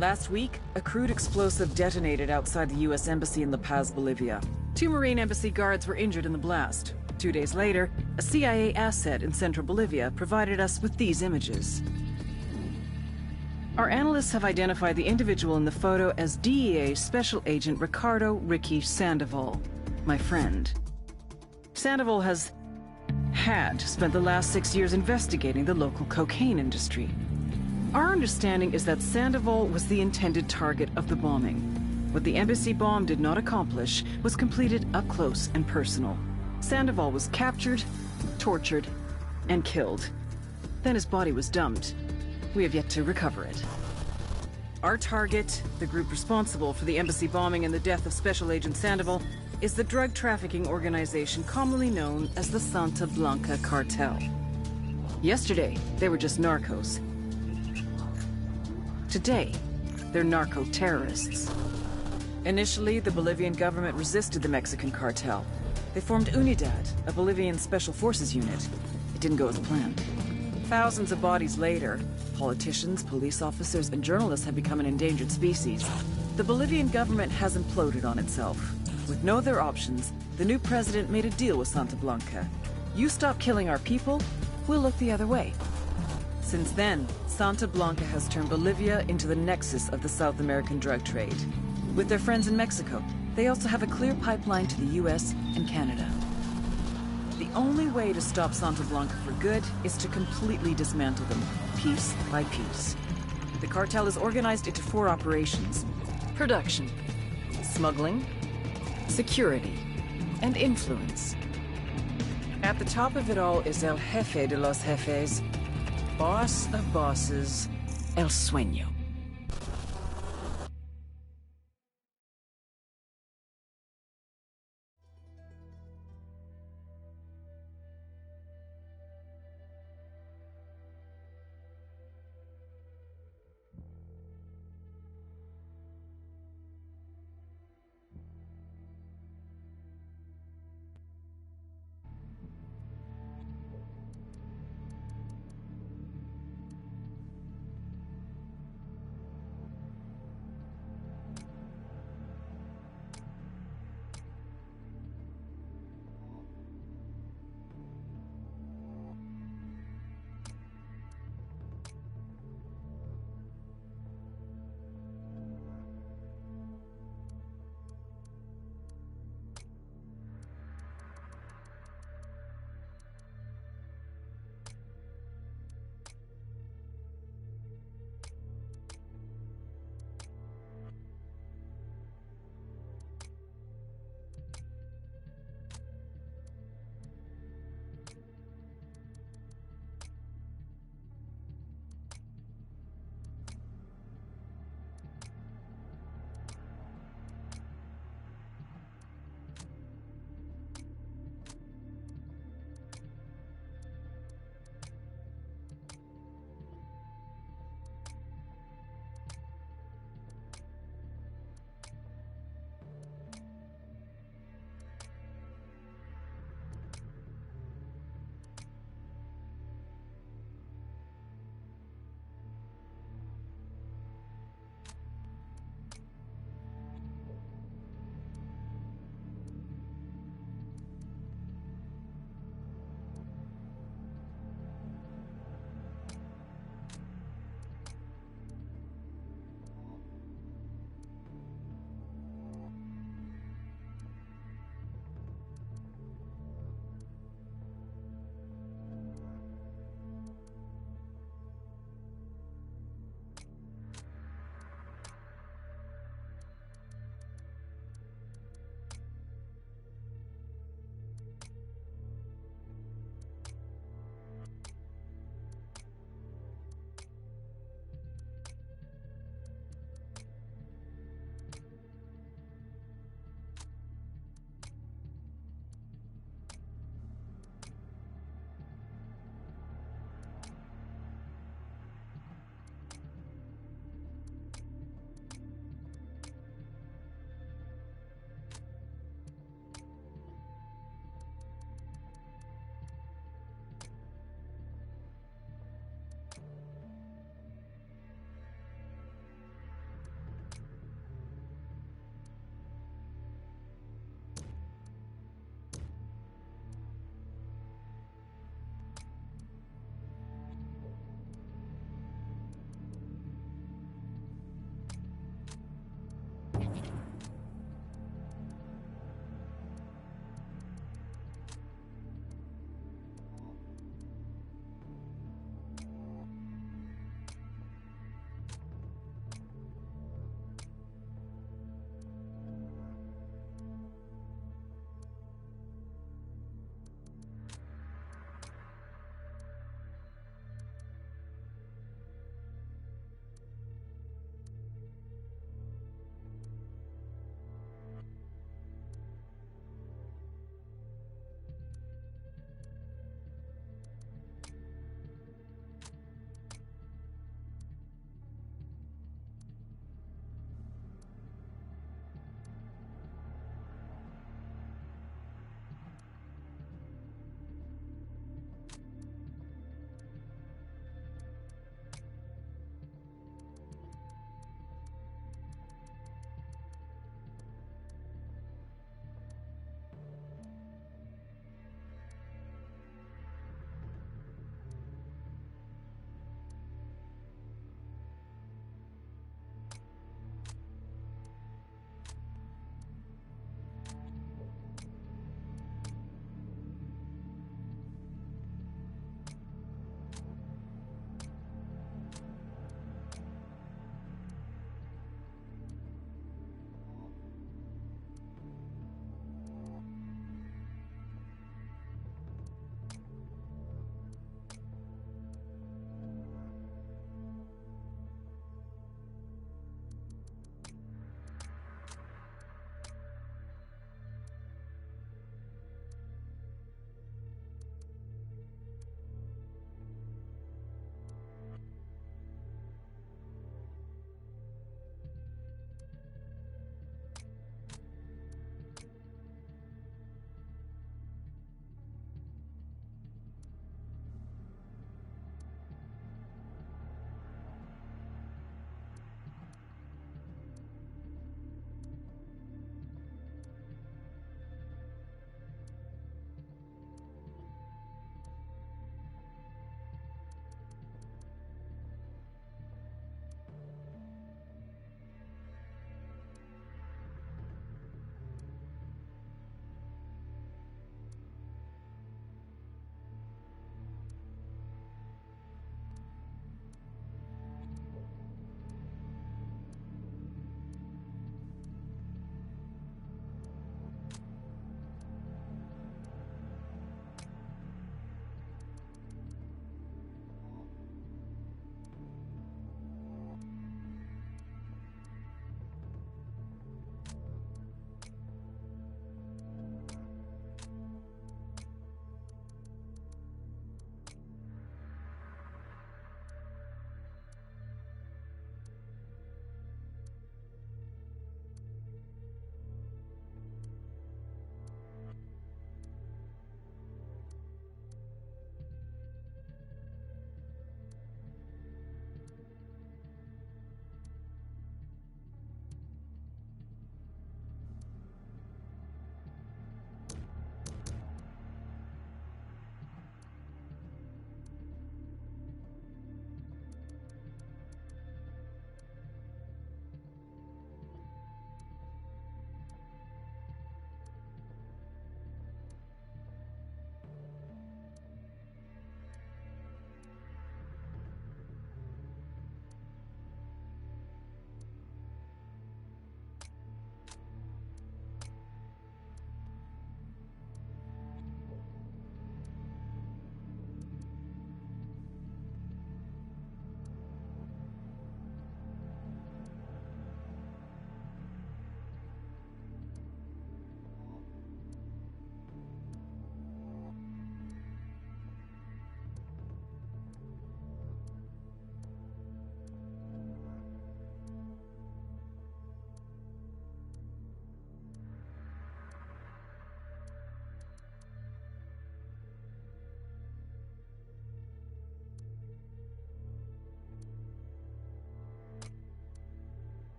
Last week, a crude explosive detonated outside the U.S. Embassy in La Paz, Bolivia. 2 Marine Embassy guards were injured in the blast. 2 days later, a CIA asset in central Bolivia provided us with these images. Our analysts have identified the individual in the photo as DEA Special Agent Ricardo Ricky Sandoval, my friend. Sandoval had spent the last 6 years investigating the local cocaine industry. Our understanding is that Sandoval was the intended target of the bombing. What the embassy bomb did not accomplish was completed up close and personal. Sandoval was captured, tortured, and killed. Then his body was dumped. We have yet to recover it. Our target, the group responsible for the embassy bombing and the death of Special Agent Sandoval, is the drug trafficking organization commonly known as the Santa Blanca Cartel. Yesterday, they were just narcos. Today, they're narco-terrorists. Initially, the Bolivian government resisted the Mexican cartel. They formed UNIDAD, a Bolivian special forces unit. It didn't go as planned. Thousands of bodies later, politicians, police officers, and journalists have become an endangered species. The Bolivian government has imploded on itself. With no other options, the new president made a deal with Santa Blanca. You stop killing our people, we'll look the other way. Since then, Santa Blanca has turned Bolivia into the nexus of the South American drug trade. With their friends in Mexico, they also have a clear pipeline to the US and Canada. The only way to stop Santa Blanca for good is to completely dismantle them, piece by piece. The cartel is organized into 4 operations: production, smuggling, security, and influence. At the top of it all is El Jefe de los Jefes, boss of bosses, El Sueño.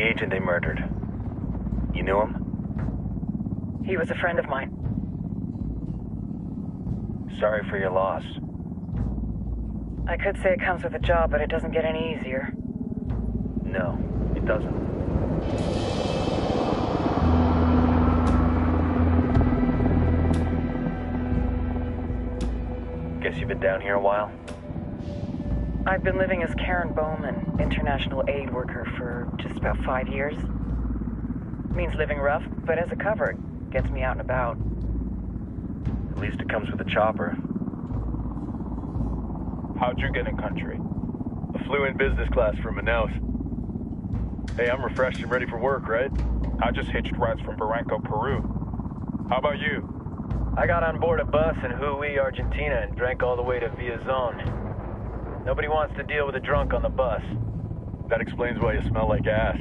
agent they murdered. You knew him? He was a friend of mine. Sorry for your loss. I could say it comes with a job, but it doesn't get any easier. No, it doesn't. Guess you've been down here a while? I've been living as Karen Bowman, international aid worker, for just about 5 years. Means living rough, but as a cover, gets me out and about. At least it comes with a chopper. How'd you get in country? I flew in business class from Manaus. Hey, I'm refreshed and ready for work, right? I just hitched rides from Barranco, Peru. How about you? I got on board a bus in Hui, Argentina, and drank all the way to Villazon. Nobody wants to deal with a drunk on the bus. That explains why you smell like ass.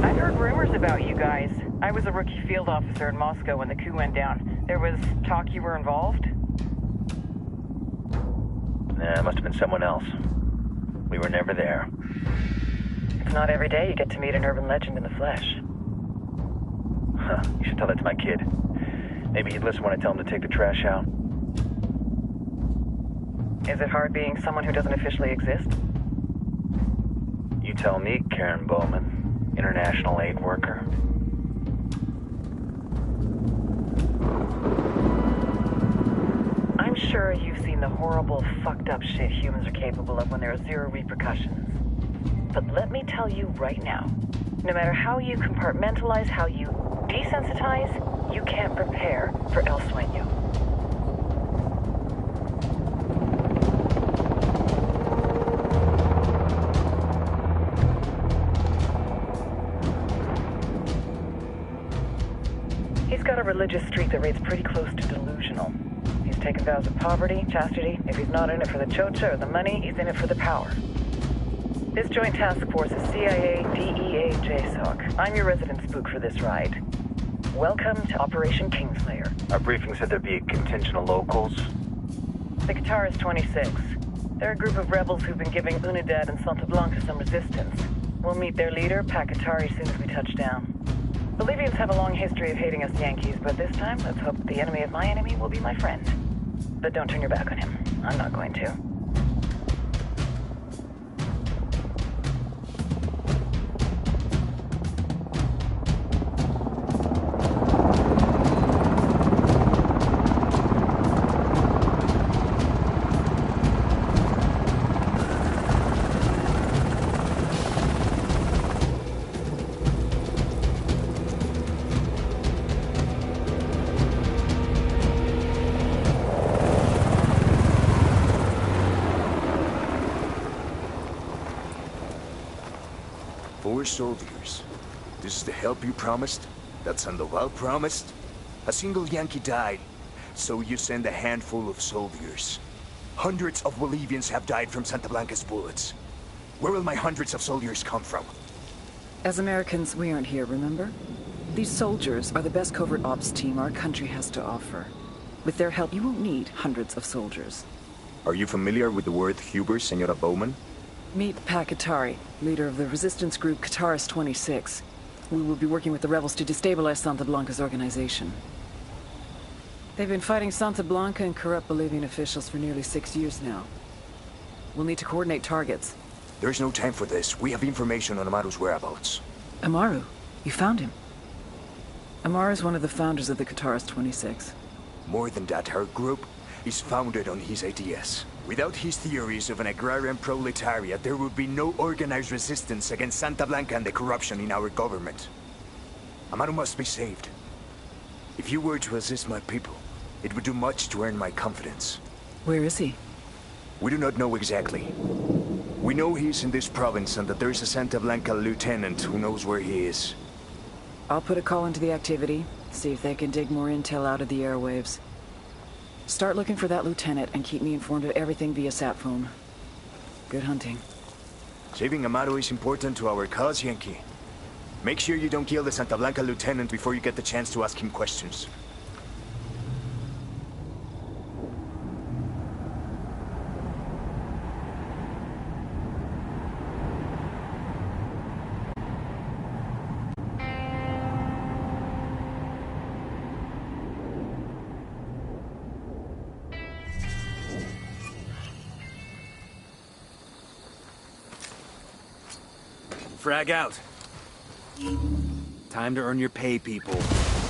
I've heard rumors about you guys. I was a rookie field officer in Moscow when the coup went down. There was talk you were involved? Nah, it must have been someone else. We were never there. It's not every day you get to meet an urban legend in the flesh. Huh, you should tell that to my kid. Maybe he'd listen when I tell him to take the trash out. Is it hard being someone who doesn't officially exist? You tell me, Karen Bowman, international aid worker. I'm sure you've seen the horrible, fucked up shit humans are capable of when there are zero repercussions. But let me tell you right now, no matter how you compartmentalize, how you desensitize, you can't prepare for El Sueño. He's got a religious streak that rates pretty close to delusional. He's taken vows of poverty, chastity. If he's not in it for the chocha or the money, he's in it for the power. This joint task force is CIA, DEA, JSOC. I'm your resident spook for this ride. Welcome to Operation Kingslayer. Our briefing said there'd be a contingent of locals. The Qatar is 26. They're a group of rebels who've been giving Unidad and Santa Blanca some resistance. We'll meet their leader, Pakatari, soon as we touch down. Bolivians have a long history of hating us Yankees, but this time, let's hope the enemy of my enemy will be my friend. But don't turn your back on him. I'm not going to. Four soldiers. This is the help you promised? That Sandoval promised? A single Yankee died, so you send a handful of soldiers. Hundreds of Bolivians have died from Santa Blanca's bullets. Where will my hundreds of soldiers come from? As Americans, we aren't here, remember? These soldiers are the best covert ops team our country has to offer. With their help, you won't need hundreds of soldiers. Are you familiar with the word Huber, Senora Bowman? Meet Pakatari, leader of the resistance group Qatar 26. We will be working with the rebels to destabilize Santa Blanca's organization. They've been fighting Santa Blanca and corrupt Bolivian officials for nearly 6 years now. We'll need to coordinate targets. There's no time for this. We have information on Amaru's whereabouts. Amaru? You found him? Amaru is one of the founders of the Qatar 26. More than that, her group is founded on his ideas. Without his theories of an agrarian proletariat, there would be no organized resistance against Santa Blanca and the corruption in our government. Amaru must be saved. If you were to assist my people, it would do much to earn my confidence. Where is he? We do not know exactly. We know he's in this province and that there's a Santa Blanca lieutenant who knows where he is. I'll put a call into the activity, see if they can dig more intel out of the airwaves. Start looking for that lieutenant and keep me informed of everything via sat phone. Good hunting. Saving Amaru is important to our cause, Yankee. Make sure you don't kill the Santa Blanca lieutenant before you get the chance to ask him questions. frag out. Time to earn your pay, people.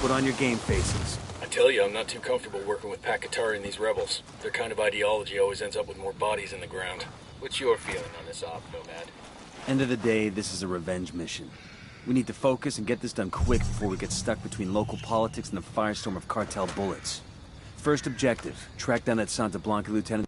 Put on your game faces. I tell you, I'm not too comfortable working with Pakatari and these rebels. Their kind of ideology always ends up with more bodies in the ground. What's your feeling on this op, Nomad? End of the day, this is a revenge mission. We need to focus and get this done quick before we get stuck between local politics and the firestorm of cartel bullets. First objective, track down that Santa Blanca lieutenant